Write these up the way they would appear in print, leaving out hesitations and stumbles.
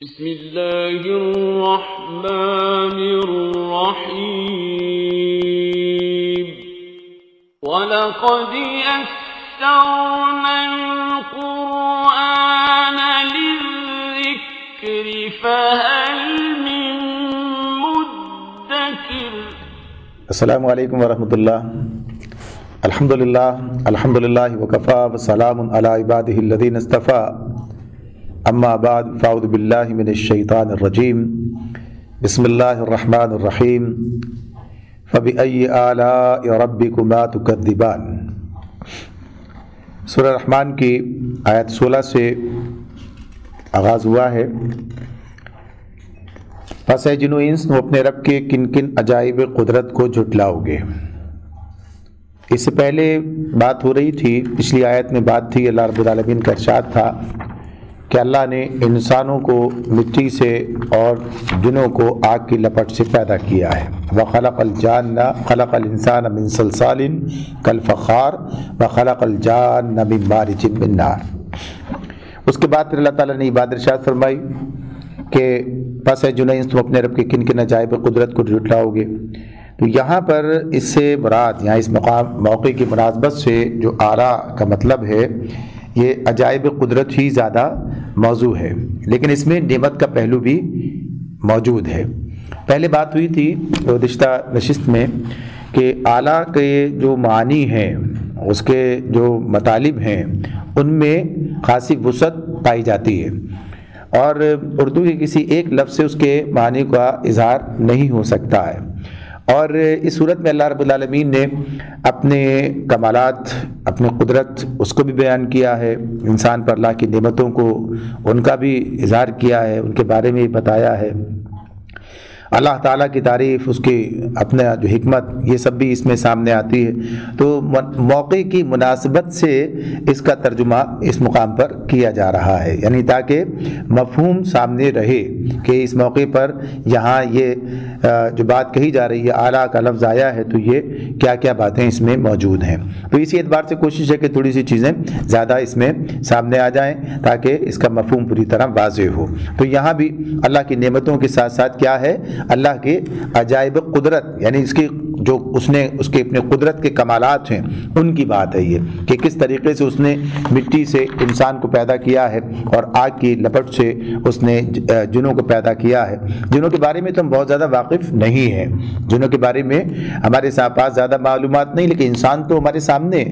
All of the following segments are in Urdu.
بسم اللہ الرحمن الرحیم وَلَقَدْ يَسَّرْنَا الْقُرْآنَ لِلذِّكْرِ فَهَلْ مِن مُدَّكِرٍ۔ السلام علیکم ورحمۃ اللہ۔ الحمدللہ وکفا وسلام علی عبادہ الذین اصطفیٰ، اما بعد فاعوذ باللہ من الشیطان الرجیم، بسم اللہ الرحمن الرحیم، فبأی آلاء ربکما تکذبان۔ سورہ رحمان کی آیت 16 سے آغاز ہوا ہے۔ پس اے جن و انس، تم اپنے رب کے کن کن عجائب قدرت کو جھٹلاؤ گے۔ اس سے پہلے بات ہو رہی تھی، پچھلی آیت میں بات تھی، اللہ رب العالمین کا ارشاد تھا کہ اللہ نے انسانوں کو مٹی سے اور جنوں کو آگ کی لپٹ سے پیدا کیا ہے۔ وَخَلَقَ الْجَانَّ خَلَقَ الْإِنسَانَ مِنْ صَلْصَالٍ كَالْفَخَّارِ وَخَلَقَ الْجَانَّ مِنْ مَارِجٍ مِنْ نَارٍ۔ اس کے بعد پھر اللہ تعالیٰ نے یہ بات ارشاد فرمائی کہ پس ہے جنہیں تم اپنے رب کے کن کن عجائب قدرت کو جھٹلاؤ گے۔ تو یہاں پر اس سے مراد، یہاں اس موقع کی مناسبت سے جو آراء کا مطلب ہے، یہ عجائب قدرت ہی زیادہ موضوع ہے، لیکن اس میں نعمت کا پہلو بھی موجود ہے۔ پہلے بات ہوئی تھی گزشتہ نشست میں کہ اعلیٰ کے جو معانی ہیں، اس کے جو مطالب ہیں، ان میں خاصی وسعت پائی جاتی ہے، اور اردو کے کسی ایک لفظ سے اس کے معنی کا اظہار نہیں ہو سکتا ہے۔ اور اس صورت میں اللہ رب العالمین نے اپنے کمالات، اپنی قدرت، اس کو بھی بیان کیا ہے، انسان پر اللہ کی نعمتوں کو، ان کا بھی اظہار کیا ہے، ان کے بارے میں بتایا ہے۔ اللہ تعالیٰ کی تعریف، اس کی اپنا جو حکمت، یہ سب بھی اس میں سامنے آتی ہے۔ تو موقع کی مناسبت سے اس کا ترجمہ اس مقام پر کیا جا رہا ہے، یعنی تاکہ مفہوم سامنے رہے کہ اس موقع پر یہاں یہ جو بات کہی جا رہی ہے، اعلیٰ کا لفظ آیا ہے، تو یہ کیا کیا باتیں اس میں موجود ہیں۔ تو اسی اعتبار سے کوشش ہے کہ تھوڑی سی چیزیں زیادہ اس میں سامنے آ جائیں تاکہ اس کا مفہوم پوری طرح واضح ہو۔ تو یہاں بھی اللہ کی نعمتوں کے ساتھ ساتھ کیا ہے، اللہ کے عجائب قدرت، یعنی اس کی جو اس کے اپنے قدرت کے کمالات ہیں، ان کی بات ہے یہ کہ کس طریقے سے اس نے مٹی سے انسان کو پیدا کیا ہے اور آگ کی لپٹ سے اس نے جنوں کو پیدا کیا ہے۔ جنوں کے بارے میں تو ہم بہت زیادہ واقف نہیں ہیں، جنوں کے بارے میں ہمارے پاس زیادہ معلومات نہیں، لیکن انسان تو ہمارے سامنے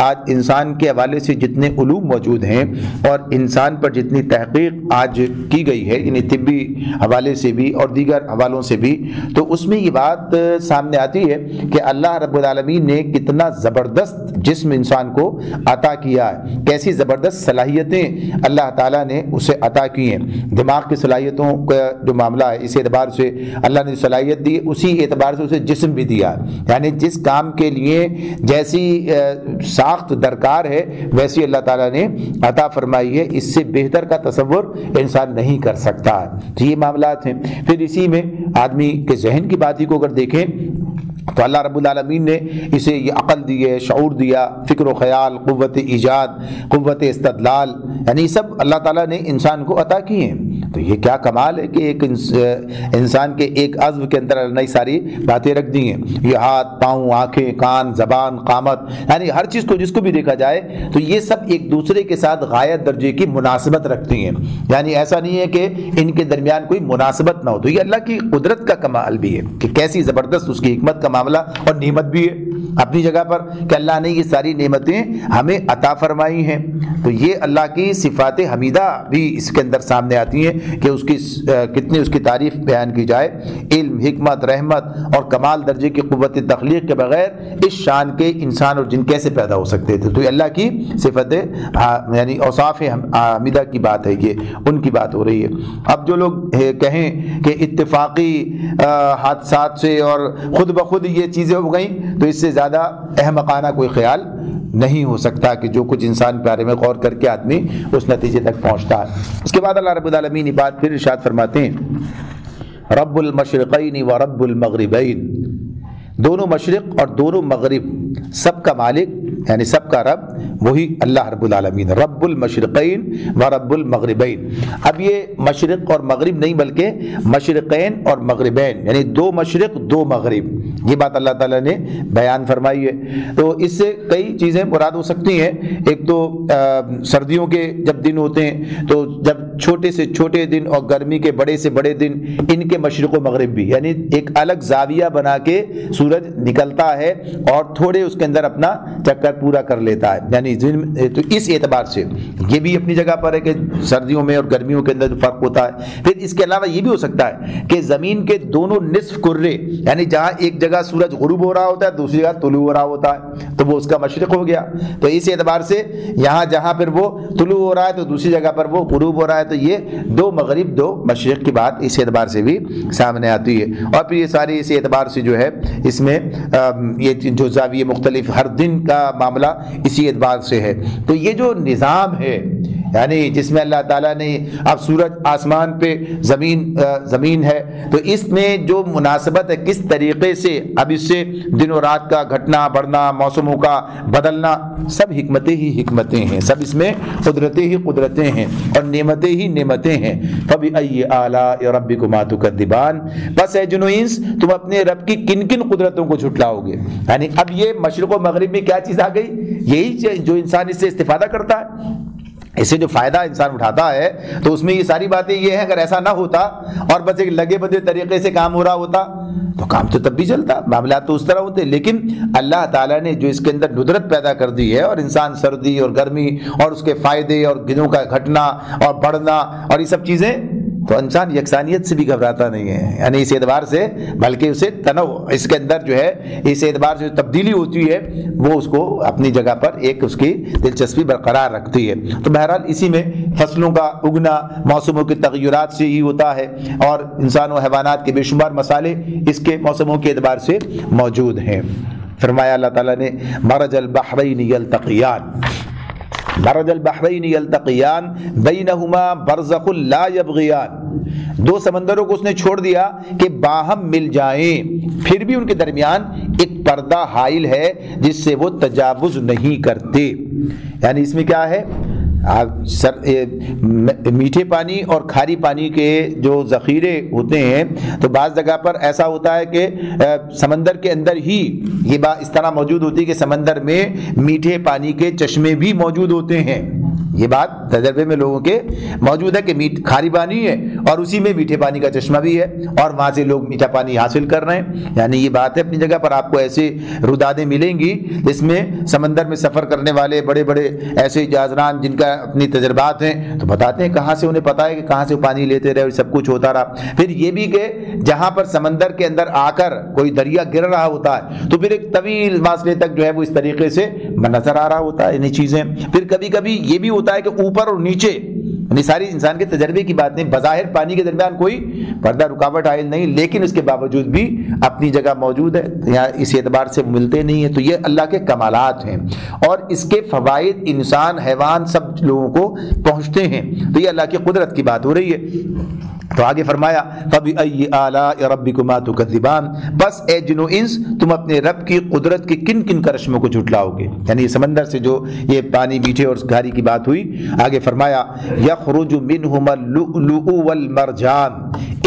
آج انسان کے حوالے سے جتنے علوم موجود ہیں اور انسان پر جتنی تحقیق آج کی گئی ہے، یعنی طبی حوالے سے بھی اور دیگر حوالوں سے بھی، تو اس میں یہ بات سامنے آتی ہے کہ اللہ رب العالمین نے کتنا زبردست جسم انسان کو عطا کیا ہے، کیسی زبردست صلاحیتیں اللہ تعالیٰ نے اسے عطا کی ہیں۔ دماغ کی صلاحیتوں کا جو معاملہ ہے، اس اعتبار سے اللہ نے صلاحیت دی، اسی اعتبار سے اسے جسم بھی دیا، یعنی جس کام کے لیے جیسی ساخت درکار ہے ویسی اللہ تعالیٰ نے عطا فرمائی ہے، اس سے بہتر کا تصور انسان نہیں کر سکتا ہے۔ تو یہ معاملات ہیں۔ پھر اسی میں آدمی کے ذہن کی بات ہی کو اگر دیکھیں تو اللہ رب العالمین نے اسے یہ عقل دی ہے، شعور دیا، فکر و خیال، قوت ایجاد، قوت استدلال، یعنی سب اللہ تعالیٰ نے انسان کو عطا کیے ہیں۔ تو یہ کیا کمال ہے کہ ایک انسان کے ایک عضو کے اندر نئی ساری باتیں رکھ دی ہیں، یہ ہاتھ، پاؤں، آنکھیں، کان، زبان، قامت، یعنی ہر چیز کو جس کو بھی دیکھا جائے تو یہ سب ایک دوسرے کے ساتھ غایت درجے کی مناسبت رکھتی ہیں، یعنی ایسا نہیں ہے کہ ان کے درمیان کوئی مناسبت نہ ہو۔ تو یہ اللہ کی قدرت کا کمال بھی ہے کہ کیسی زبردست اس کی حکمت کا معاملہ اور نعمت بھی ہے اپنی جگہ پر کہ اللہ نے یہ ساری نعمتیں ہمیں عطا فرمائی ہیں۔ تو یہ اللہ کی صفات حمیدہ بھی اس کے اندر سامنے آتی ہیں کہ اس کی کتنی اس کی تعریف بیان کی جائے۔ علم، حکمت، رحمت اور کمال درجے کی قوت تخلیق کے بغیر اس شان کے انسان اور جن کیسے پیدا ہو سکتے تھے۔ تو اللہ کی صفت یعنی اوصاف حمیدہ کی بات ہے، یہ ان کی بات ہو رہی ہے۔ اب جو لوگ کہیں کہ اتفاقی حادثات سے اور خود بخود یہ چیزیں ہو گئیں، تو اس سے زیادہ احمقانہ کوئی خیال نہیں ہو سکتا کہ جو کچھ انسان کے بارے میں غور کر کے آدمی اس نتیجے تک پہنچتا ہے۔ اس کے بعد اللہ رب العالمین یہ بات پھر ارشاد فرماتے ہیں، رب المشرقین و رب المغربین، دونوں مشرق اور دونوں مغرب، سب کا مالک یعنی سب کا رب وہی اللہ رب العالمین، رب المشرقین و رب المغربین۔ اب یہ مشرق اور مغرب نہیں بلکہ مشرقین اور مغربین، یعنی دو مشرق دو مغرب، یہ بات اللہ تعالیٰ نے بیان فرمائی ہے۔ تو اس سے کئی چیزیں مراد ہو سکتی ہیں۔ ایک تو سردیوں کے جب دن ہوتے ہیں تو جب چھوٹے سے چھوٹے دن اور گرمی کے بڑے سے بڑے دن، ان کے مشرق و مغرب بھی، یعنی ایک الگ زاویہ بنا کے سورج نکلتا ہے اور تھوڑے اس کے اندر اپنا چکر پورا کر لیتا ہے، یعنی تو اس اعتبار سے یہ بھی اپنی جگہ پر ہے کہ سردیوں میں اور گرمیوں کے اندر فرق ہوتا ہے۔ پھر اس کے علاوہ یہ بھی ہو سکتا ہے کہ زمین کے دونوں نصف کرے، یعنی جہاں ایک جگہ سورج غروب ہو رہا ہوتا ہے دوسری جگہ طلوع ہو رہا ہوتا ہے تو وہ اس کا مشرق ہو گیا۔ تو اس اعتبار سے یہاں جہاں پھر وہ طلوع ہو رہا ہے تو دوسری جگہ پر وہ غروب ہو رہا ہے، تو یہ دو مغرب دو مشرق کی بات اس اعتبار سے بھی سامنے آتی ہے۔ اور پھر یہ ساری اس اعتبار سے جو ہے اس میں یہ جو زاویے مختلف ہر دن کا معاملہ اسی اعتبار سے ہے۔ تو یہ جو نظام ہے یعنی جس میں اللہ تعالیٰ نے اب سورج آسمان پہ زمین ہے، تو اس میں جو مناسبت ہے کس طریقے سے اب اس سے دن و رات کا گھٹنا بڑھنا، موسموں کا بدلنا، سب حکمتیں ہی حکمتیں ہیں، سب اس میں قدرتیں ہی قدرتیں ہیں اور نعمتیں ہی نعمتیں ہیں۔ فَبِأَيِّ آلَاءِ رَبِّكُمَا تُكَذِّبَانِ، بس اے جن و انس تم اپنے رب کی کن کن قدرتوں کو جھٹلاؤ گے۔ یعنی اب یہ مشرق و مغرب میں کیا چیز آ گئی؟ یہی جو انسان اس سے استفادہ کرتا ہے، اس سے جو فائدہ انسان اٹھاتا ہے، تو اس میں یہ ساری باتیں یہ ہیں۔ اگر ایسا نہ ہوتا اور بس ایک لگے بدے طریقے سے کام ہو رہا ہوتا تو کام تو تب بھی چلتا، معاملات تو اس طرح ہوتے، لیکن اللہ تعالیٰ نے جو اس کے اندر ندرت پیدا کر دی ہے اور انسان سردی اور گرمی اور اس کے فائدے اور دنوں کا گھٹنا اور بڑھنا اور یہ سب چیزیں، تو انسان یکسانیت سے بھی گھبراتا نہیں ہے، یعنی اس اعتبار سے بلکہ اسے تنوع اس کے اندر جو ہے اس اعتبار سے جو تبدیلی ہوتی ہے وہ اس کو اپنی جگہ پر ایک اس کی دلچسپی برقرار رکھتی ہے۔ تو بہرحال اسی میں فصلوں کا اگنا موسموں کے تغیرات سے ہی ہوتا ہے اور انسان و حیوانات کے بے شمار مسائل اس کے موسموں کے اعتبار سے موجود ہیں۔ فرمایا اللہ تعالیٰ نے مرج البحرین یلتقیان، مرج البحرین یلتقیان بینہما برزخ لا یبغیان، دو سمندروں کو اس نے چھوڑ دیا کہ باہم مل جائیں، پھر بھی ان کے درمیان ایک پردہ حائل ہے جس سے وہ تجاوز نہیں کرتے۔ یعنی اس میں کیا ہے؟ میٹھے پانی اور کھاری پانی کے جو ذخیرے ہوتے ہیں تو بعض جگہ پر ایسا ہوتا ہے کہ سمندر کے اندر ہی یہ بات اس طرح موجود ہوتی ہے کہ سمندر میں میٹھے پانی کے چشمے بھی موجود ہوتے ہیں۔ یہ بات تجربے میں لوگوں کے موجود ہے کہ کھاری پانی ہے اور اسی میں میٹھے پانی کا چشمہ بھی ہے اور وہاں سے لوگ میٹھا پانی حاصل کر رہے ہیں۔ یعنی یہ بات ہے، اپنی جگہ پر آپ کو ایسے رودادیں ملیں گی جس میں سمندر میں سفر کرنے والے بڑے بڑے ایسے جازران جن کا اپنی تجربات ہیں تو بتاتے ہیں کہاں سے انہیں پتا ہے کہ کہاں سے پانی لیتے رہے اور سب کچھ ہوتا رہا۔ پھر یہ بھی کہ جہاں پر سمندر کے اندر آ کر کوئی دریا گر رہا ہوتا ہے تو پھر ایک طویل فاصلے تک جو ہے وہ اس طریقے سے نظر آ رہا ہوتا ہے انہیں چیزیں۔ پھر کبھی کبھی یہ بھی ہوتا ہے کہ اوپر اور نیچے، یعنی ساری انسان کے تجربے کی باتیں، بظاہر پانی کے درمیان کوئی پردہ رکاوٹ حائل نہیں لیکن اس کے باوجود بھی اپنی جگہ موجود ہے، یہاں اس اعتبار سے ملتے نہیں ہیں۔ تو یہ اللہ کے کمالات ہیں اور اس کے فوائد انسان حیوان سب لوگوں کو پہنچتے ہیں۔ تو یہ اللہ کی قدرت کی بات ہو رہی ہے۔ تو آگے فرمایا فَبِأَيِّ آلَاءِ رَبِّكُمَا تُكَذِّبَانِ، بس اے جن و انس تم اپنے رب کی قدرت کے کن کن کرشموں کو جھٹلاؤ گے۔ یعنی سمندر سے جو یہ پانی میٹھے اور گھاری کی بات ہوئی، آگے فرمایا یخرج منہما اللؤلؤ والمرجان،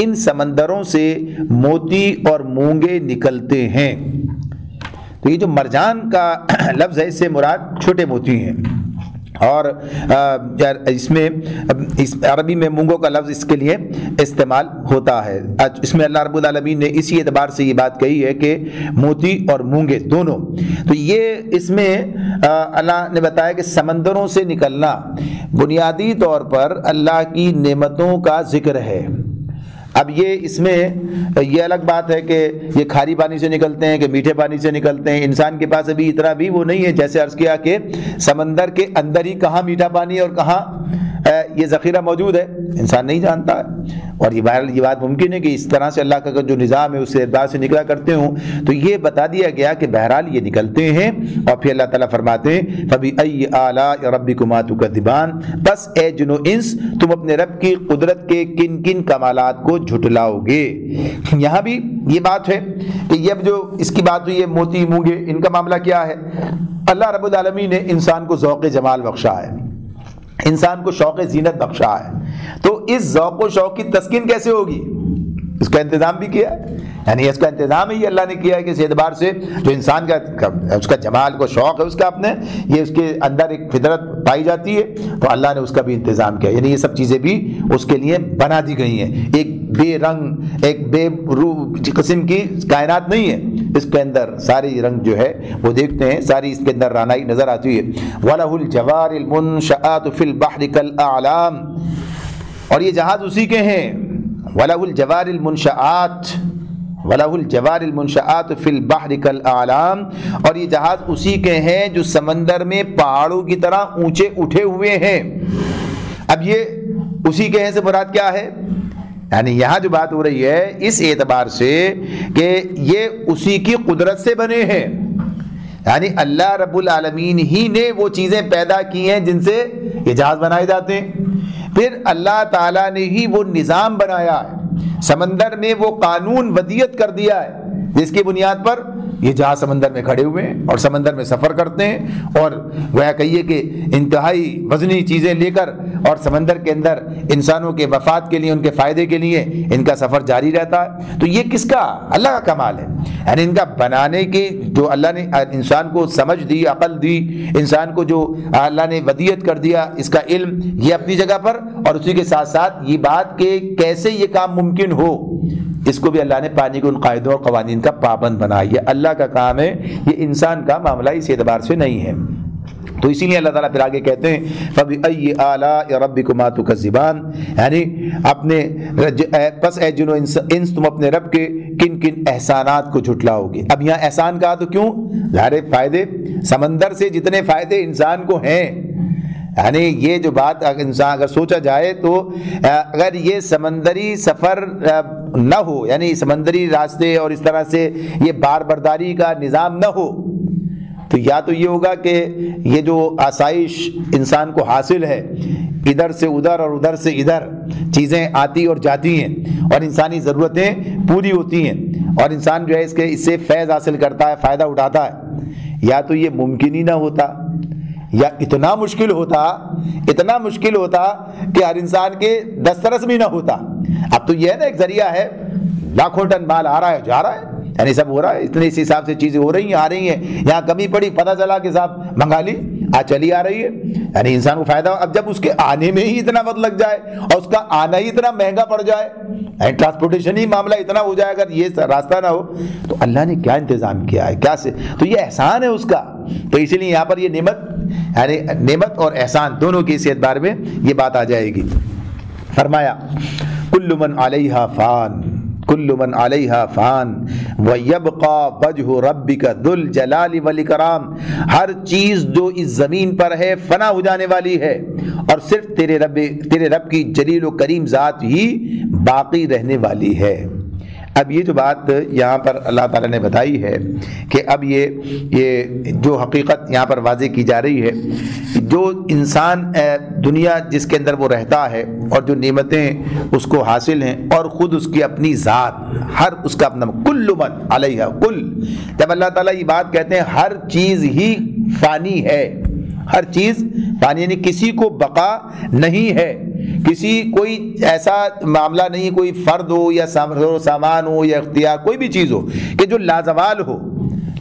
ان سمندروں سے موتی اور مونگے نکلتے ہیں۔ تو یہ جو مرجان کا لفظ ہے اس سے مراد چھوٹے موتی ہیں اور اس میں عربی میں مونگوں کا لفظ اس کے لیے استعمال ہوتا ہے۔ اس میں اللہ رب العالمین نے اسی اعتبار سے یہ بات کہی ہے کہ موتی اور مونگے دونوں، تو یہ اس میں اللہ نے بتایا کہ سمندروں سے نکلنا بنیادی طور پر اللہ کی نعمتوں کا ذکر ہے۔ اب یہ اس میں یہ الگ بات ہے کہ یہ کھاری پانی سے نکلتے ہیں کہ میٹھے پانی سے نکلتے ہیں، انسان کے پاس ابھی اتنا بھی وہ نہیں ہے، جیسے عرض کیا کہ سمندر کے اندر ہی کہاں میٹھا پانی اور کہاں یہ ذخیرہ موجود ہے انسان نہیں جانتا ہے۔ اور یہ بات ممکن ہے کہ اس طرح سے اللہ کا جو نظام ہے اس سے اعتبار سے نکلا کرتے ہوں، تو یہ بتا دیا گیا کہ بہرحال یہ نکلتے ہیں۔ اور پھر اللہ تعالیٰ فرماتے ہیں فَبِأَيِّ آلَاءِ رَبِّكُمَا تُكَذِّبَانِ، بس اے جن و انس تم اپنے رب کی قدرت کے کن کن کمالات کو جھٹلاؤ گے۔ یہاں بھی یہ بات ہے کہ یہ اب جو اس کی بات ہوئی ہے موتی مونگے، ان کا معاملہ کیا ہے؟ اللہ رب العالمین نے انسان کو ذوق جمال بخشا ہے، انسان کو شوق زینت بخشا ہے، تو اس ذوق و شوق کی تسکین کیسے ہوگی؟ اس کا انتظام بھی کیا ہے، یعنی اس کا انتظام ہی اللہ نے کیا ہے کہ اس اعتبار سے جو انسان کا اس کا جمال کو شوق ہے، اس کا اپنے یہ اس کے اندر ایک فطرت پائی جاتی ہے، تو اللہ نے اس کا بھی انتظام کیا، یعنی یہ سب چیزیں بھی اس کے لیے بنا دی گئی ہیں۔ ایک بے رنگ، ایک بے روح قسم کی کائنات نہیں ہے، اس کے اندر ساری رنگ جو ہے وہ دیکھتے ہیں، ساری اس کے اندر رانائی نظر آتی ہے۔ وَلَهُ الْجَوَارِ الْمُنشَآتُ فِي الْبَحْرِ كَالْأَعْلَامِ، اور یہ جہاز اسی کے ہیں۔ وَلَهُ الْجَوَارِ الْمُنشَآتُ وَلَهُ الْجَوَارِ الْمُنشَآتُ فِي الْبَحْرِ كَالْأَعْلَامِ، اور یہ جہاز اسی کے ہیں جو سمندر میں پہاڑوں کی طرح اونچے اٹھے ہوئے ہیں۔ اب یہ اسی کے ہیں سے مراد کیا ہے؟ یعنی یہاں جو بات ہو رہی ہے اس اعتبار سے کہ یہ اسی کی قدرت سے بنے ہیں، یعنی اللہ رب العالمین ہی نے وہ چیزیں پیدا کی ہیں جن سے یہ جہاز بنائے جاتے ہیں، پھر اللہ تعالیٰ نے ہی وہ نظام بنایا ہے، سمندر میں وہ قانون ودیت کر دیا ہے جس کی بنیاد پر یہ جہاز سمندر میں کھڑے ہوئے ہیں اور سمندر میں سفر کرتے ہیں، اور وہ کہیے کہ انتہائی وزنی چیزیں لے کر اور سمندر کے اندر انسانوں کے وفات کے لیے، ان کے فائدے کے لیے ان کا سفر جاری رہتا ہے۔ تو یہ کس کا؟ اللہ کا کمال ہے، یعنی ان کا بنانے کی جو اللہ نے انسان کو سمجھ دی، عقل دی، انسان کو جو اللہ نے ودیت کر دیا اس کا علم، یہ اپنی جگہ پر، اور اسی کے ساتھ ساتھ یہ بات کہ کیسے یہ کام ممکن ہو، اس کو بھی اللہ نے پانی کے ان قاعدوں اور قوانین کا پابند بنایا۔ یہ اللہ کا کام ہے، یہ انسان کا معاملہ اس اعتبار سے نہیں ہے۔ تو اسی لیے اللہ تعالیٰ پھر آگے کہتے ہیں فَبِأَيِّ آلَاءِ رَبِّكُمَا تُكَذِّبَانِ، یعنی اپنے پس اے جن و انس تم اپنے رب کے کن کن احسانات کو جھٹلاؤ گے۔ اب یہاں احسان کہا تو کیوں؟ ظاہر فائدے، سمندر سے جتنے فائدے انسان کو ہیں، یعنی یہ جو بات انسان اگر سوچا جائے تو اگر یہ سمندری سفر نہ ہو، یعنی سمندری راستے اور اس طرح سے یہ بار برداری کا نظام نہ ہو، تو یا تو یہ ہوگا کہ یہ جو آسائش انسان کو حاصل ہے، ادھر سے ادھر اور ادھر سے ادھر چیزیں آتی اور جاتی ہیں اور انسانی ضرورتیں پوری ہوتی ہیں اور انسان جو ہے اس سے فیض حاصل کرتا ہے، فائدہ اٹھاتا ہے، یا تو یہ ممکن ہی نہ ہوتا، یا اتنا مشکل ہوتا کہ ہر انسان کے دسترس بھی نہ ہوتا۔ اب تو یہ ہے نا، ایک ذریعہ ہے، لاکھوں ٹن مال آ رہا ہے جا رہا ہے، یعنی سب ہو رہا ہے، اتنے اس حساب سے چیزیں ہو رہی ہیں، آ رہی ہیں، یہاں کمی پڑی پتہ چلا کہ صاحب منگا لی، چلی آ رہی ہے، یعنی انسان کو فائدہ۔ اب جب اس کے آنے میں ہی اتنا وقت لگ جائے اور اس کا آنا ہی اتنا مہنگا پڑ جائے، ٹرانسپورٹیشن ہی معاملہ اتنا ہو جائے اگر یہ راستہ نہ ہو، تو اللہ نے کیا انتظام کیا ہے، کیا سے، تو یہ احسان ہے اس کا۔ تو اسی لیے یہاں پر یہ یعنی نعمت اور احسان دونوں کے اس اعتبار میں یہ بات آ جائے گی۔ فرمایا کل من علیہا فان، کل من علیہا فان ویبقى وجہ ربک ذو الجلال والاکرام، ہر چیز جو اس زمین پر ہے فنا ہو جانے والی ہے اور صرف تیرے رب کی جلیل و کریم ذات ہی باقی رہنے والی ہے۔ اب یہ جو بات یہاں پر اللہ تعالیٰ نے بتائی ہے کہ اب یہ جو حقیقت یہاں پر واضح کی جا رہی ہے، جو انسان دنیا جس کے اندر وہ رہتا ہے اور جو نعمتیں اس کو حاصل ہیں اور خود اس کی اپنی ذات، ہر اس کا اپنا کل من علیہ کل، جب اللہ تعالیٰ یہ بات کہتے ہیں ہر چیز ہی فانی ہے، ہر چیز فانی، یعنی کسی کو بقا نہیں ہے، کوئی ایسا معاملہ نہیں، کوئی فرد ہو یا سامان ہو یا اختیار، کوئی بھی چیز ہو کہ جو لازوال ہو۔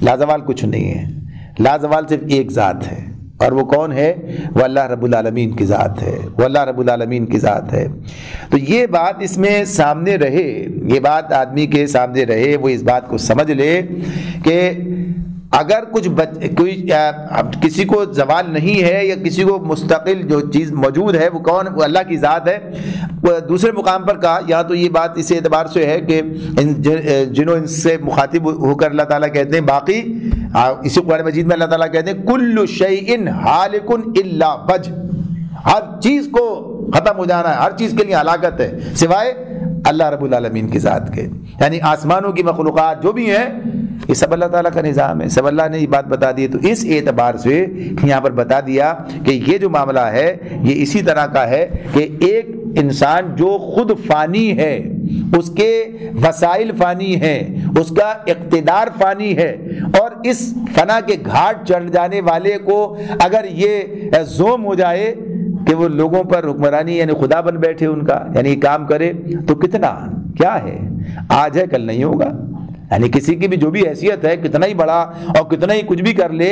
لازوال کچھ نہیں ہے، لازوال صرف ایک ذات ہے، اور وہ کون ہے؟ وہ اللہ رب العالمین کی ذات ہے، وہ اللہ رب العالمین کی ذات ہے۔ تو یہ بات اس میں سامنے رہے، یہ بات آدمی کے سامنے رہے، وہ اس بات کو سمجھ لے کہ اگر کوئی کسی کو زوال نہیں ہے یا کسی کو مستقل جو چیز موجود ہے وہ کون؟ وہ اللہ کی ذات ہے۔ دوسرے مقام پر کہا، یہاں تو یہ بات اس اعتبار سے ہے کہ جنہوں ان سے مخاطب ہو کر اللہ تعالیٰ کہتے ہیں باقی، اسی قرآن مجید میں اللہ تعالیٰ کہتے ہیں کل شیء ہالک الا وجہ، ہر چیز کو ختم ہو جانا ہے، ہر چیز کے لیے ہلاکت ہے سوائے اللہ رب العالمین کی ذات کے، یعنی آسمانوں کی مخلوقات جو بھی ہیں یہ سب اللہ تعالیٰ کا نظام ہے، سب اللہ نے یہ بات بتا دی ہے۔ تو اس اعتبار سے یہاں پر بتا دیا کہ یہ جو معاملہ ہے یہ اسی طرح کا ہے کہ ایک انسان جو خود فانی ہے، اس کے وسائل فانی ہیں، اس کا اقتدار فانی ہے، اور اس فنا کے گھاٹ چڑھ جانے والے کو اگر یہ زوم ہو جائے کہ وہ لوگوں پر حکمرانی یعنی خدا بن بیٹھے ان کا، یعنی کام کرے، تو کتنا کیا ہے، آج ہے کل نہیں ہوگا۔ یعنی کسی کی بھی جو بھی حیثیت ہے، کتنا ہی بڑا اور کتنا ہی کچھ بھی کر لے،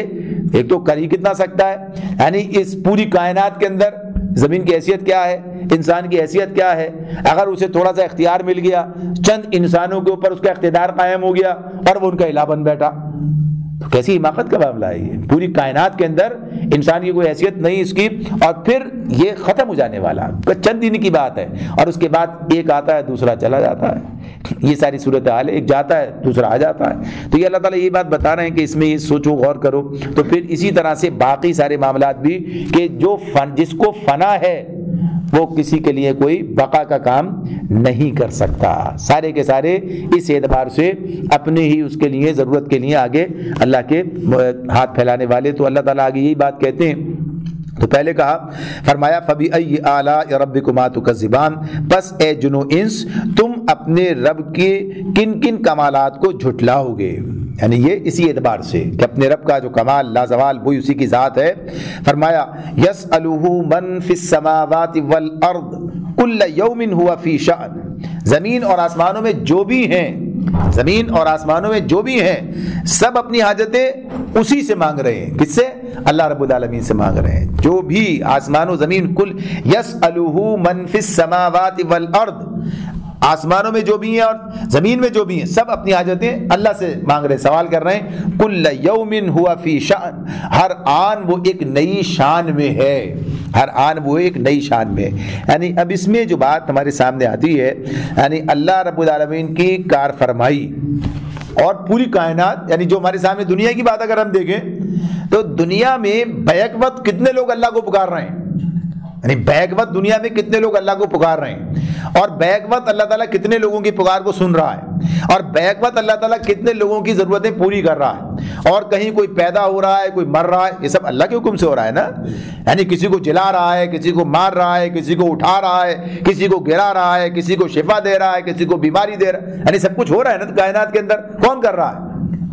ایک تو کر ہی کتنا سکتا ہے۔ یعنی اس پوری کائنات کے اندر زمین کی حیثیت کیا ہے، انسان کی حیثیت کیا ہے، اگر اسے تھوڑا سا اختیار مل گیا، چند انسانوں کے اوپر اس کا اقتدار قائم ہو گیا اور وہ ان کا الہ بن بیٹھا، تو کیسی حماقت کا معاملہ ہے یہ۔ پوری کائنات کے اندر انسان کی کوئی حیثیت نہیں اس کی، اور پھر یہ ختم ہو جانے والا چند دن کی بات ہے، اور اس کے بعد ایک آتا ہے دوسرا چلا جاتا ہے۔ یہ ساری صورتحال ہے، ایک جاتا ہے دوسرا آ جاتا ہے۔ تو یہ اللہ تعالیٰ یہ بات بتا رہے ہیں کہ اس میں یہ سوچو غور کرو۔ تو پھر اسی طرح سے باقی سارے معاملات بھی کہ جو جس کو فنا ہے وہ کسی کے لیے کوئی بقا کا کام نہیں کر سکتا، سارے کے سارے اس اعتبار سے اپنے ہی اس کے لیے ضرورت کے لیے آگے اللہ کے ہاتھ پھیلانے والے۔ تو اللہ تعالیٰ آگے یہی بات کہتے ہیں۔ تو پہلے کہا، فرمایا فَبِأَيِّ آلَاءِ رَبِّكُمَا تُكَذِّبَانِ، پس اے جنو انس تم اپنے رب کے کن کن کمالات کو جھٹلاؤ گے، یعنی یہ اسی اعتبار سے کہ اپنے رب کا جو کمال لازوال وہی اسی کی ذات ہے۔ فرمایا يَسْأَلُهُ مَنْ فِي السَّمَاوَاتِ وَالْأَرْضِ كُلَّ يَوْمٍ هُوَ فِي شَأْنٍ، زمین اور آسمانوں میں جو بھی ہیں، زمین اور آسمانوں میں جو بھی ہیں، سب اپنی حاجتیں اسی سے مانگ رہے ہیں۔ کس سے؟ اللہ رب العالمین سے مانگ رہے ہیں۔ جو بھی آسمان و زمین، کل یسألہ من فی السماوات والارض، آسمانوں میں جو بھی ہیں اور زمین میں جو بھی ہیں، سب اپنی حاجتیں اللہ سے مانگ رہے ہیں، سوال کر رہے ہیں۔ کل یوم ہوا فی شأن، ہر آن وہ ایک نئی شان میں ہے، ہر آن وہ ایک نئی شان میں ہے۔ یعنی اب اس میں جو بات ہمارے سامنے آتی ہے، یعنی اللہ رب العالمین کی کار فرمائی اور پوری کائنات، یعنی جو ہمارے سامنے دنیا کی بات اگر ہم دیکھیں تو دنیا میں بیک وقت کتنے لوگ اللہ کو پکار رہے ہیں، یعنی بیک وقت دنیا میں کتنے لوگ اللہ کو پکار رہے ہیں، اور بیک وقت اللہ تعالیٰ کتنے لوگوں کی پکار کو سن رہا ہے، اور بیک وقت اللہ تعالیٰ کتنے لوگوں کی ضرورتیں پوری کر رہا ہے، اور کہیں کوئی پیدا ہو رہا ہے، کوئی مر رہا ہے، یہ سب اللہ کے حکم سے ہو رہا ہے نا۔ یعنی کسی کو جلا رہا ہے، کسی کو مار رہا ہے، کسی کو اٹھا رہا ہے، کسی کو گرا رہا ہے، کسی کو شفا دے رہا ہے، کسی کو بیماری دے رہا ہے، یعنی سب کچھ ہو رہا ہے نا کائنات کے اندر۔ کون کر رہا ہے؟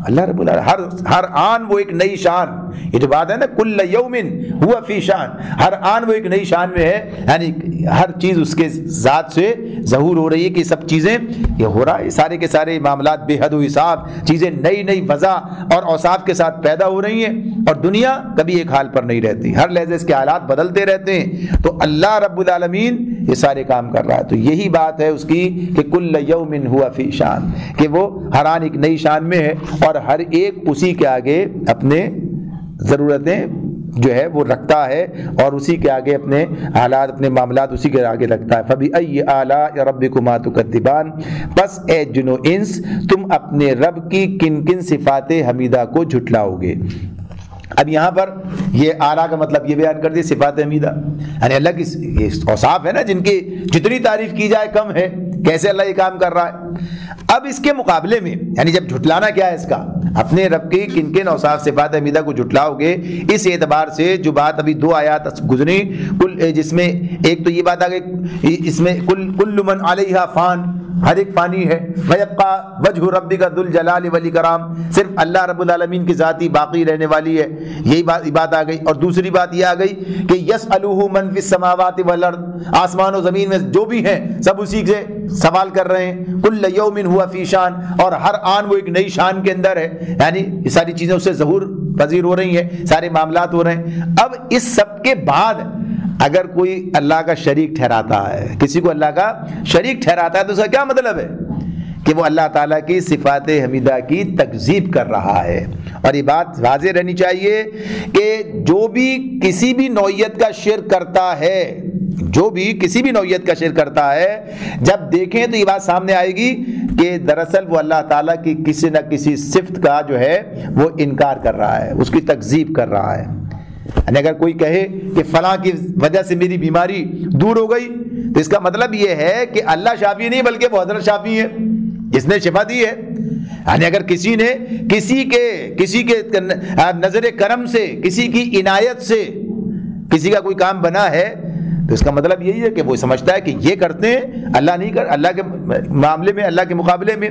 اللہ رب العالمین۔ ہر آن وہ ایک نئی شان، یہ جو بات ہے نا کل یوم ہوا فی شان، ہر آن وہ ایک نئی شان میں ہے، یعنی ہر چیز اس کے ذات سے ظہور ہو رہی ہے کہ سب چیزیں یہ ہو رہا ہے، سارے کے سارے معاملات بے حد و حساب، چیزیں نئی نئی وضع اور اوصاف کے ساتھ پیدا ہو رہی ہیں، اور دنیا کبھی ایک حال پر نہیں رہتی، ہر لحظے اس کے حالات بدلتے رہتے ہیں۔ تو اللہ رب العالمین یہ سارے کام کر رہا ہے۔ تو یہی بات ہے اس کی کہ کل یوم ہوا فی شان، کہ وہ ہر آن ایک نئی شان میں ہے، اور ہر ایک اسی کے آگے اپنے ضرورتیں جو ہے وہ رکھتا ہے، اور اسی کے آگے اپنے حالات، اپنے معاملات اسی کے آگے رکھتا ہے۔ فَبِأَيِّ آلَاءِ رَبِّكُمَا تُكَذِّبَانِ، پس اے جنو انس تم اپنے رب کی کن کن صفات حمیدہ کو جھٹلاؤ گے۔ اب یہاں پر یہ اعلیٰ کا مطلب یہ بیان کر دی صفات حمیدہ، یعنی اللہ کی یہ اوصاف ہے نا جن کی جتنی تعریف کی جائے کم ہے، کیسے اللہ یہ کام کر رہا ہے۔ اب اس کے مقابلے میں یعنی جب جھٹلانا کیا ہے اس کا، اپنے رب کی کن کن اوصاف صفات حمیدہ کو جھٹلاؤ گے، اس اعتبار سے جو بات ابھی دو آیات گزری، جس میں ایک تو یہ بات آ گئی، اس میں کل من علیہا فان، ہر ایک فانی ہے، وَيَبْقَى وَجْهُ رَبِّكَ ذُو الْجَلَالِ وَالْإِكْرَامِ، صرف اللہ رب العالمین کی ذاتی باقی رہنے والی ہے، یہی بات آ گئی۔ اور دوسری بات یہ آ گئی کہ يَسْأَلُهُ مَنْ فِي السَّمَاوَاتِ وَالْأَرْضِ، آسمان و زمین میں جو بھی ہیں سب اسی سے سوال کر رہے ہیں۔ كُلَّ يَوْمٍ هُوَ فِي شَان، اور ہر آن وہ ایک نئی شان کے اندر ہے، یعنی یہ ساری چیزیں اس سے ظہور پذیر ہو رہی ہیں، سارے معاملات ہو رہے ہیں۔ اب اس سب کے بعد اگر کوئی اللہ کا شریک ٹھہراتا ہے، کسی کو اللہ کا شریک ٹھہراتا ہے، تو اس کا کیا مطلب ہے؟ کہ وہ اللہ تعالیٰ کی صفات حمیدہ کی تکذیب کر رہا ہے۔ اور یہ بات واضح رہنی چاہیے کہ جو بھی کسی بھی نوعیت کا شرک کرتا ہے، جو بھی کسی بھی نوعیت کا شرک کرتا ہے، جب دیکھیں تو یہ بات سامنے آئے گی کہ دراصل وہ اللہ تعالیٰ کی کسی نہ کسی صفت کا جو ہے وہ انکار کر رہا ہے، اس کی تکذیب کر رہا ہے۔ یعنی اگر کوئی کہے کہ فلاں کی وجہ سے میری بیماری دور ہو گئی، تو اس کا مطلب یہ ہے کہ اللہ شافی نہیں بلکہ وہ حضرت شافی ہے جس نے شفا دی ہے۔ یعنی اگر کسی نے کسی کے نظر کرم سے، کسی کی عنایت سے کسی کا کوئی کام بنا ہے، تو اس کا مطلب یہی ہے کہ وہ سمجھتا ہے کہ یہ کرتے ہیں اللہ نہیں کر، اللہ کے معاملے میں، اللہ کے مقابلے میں،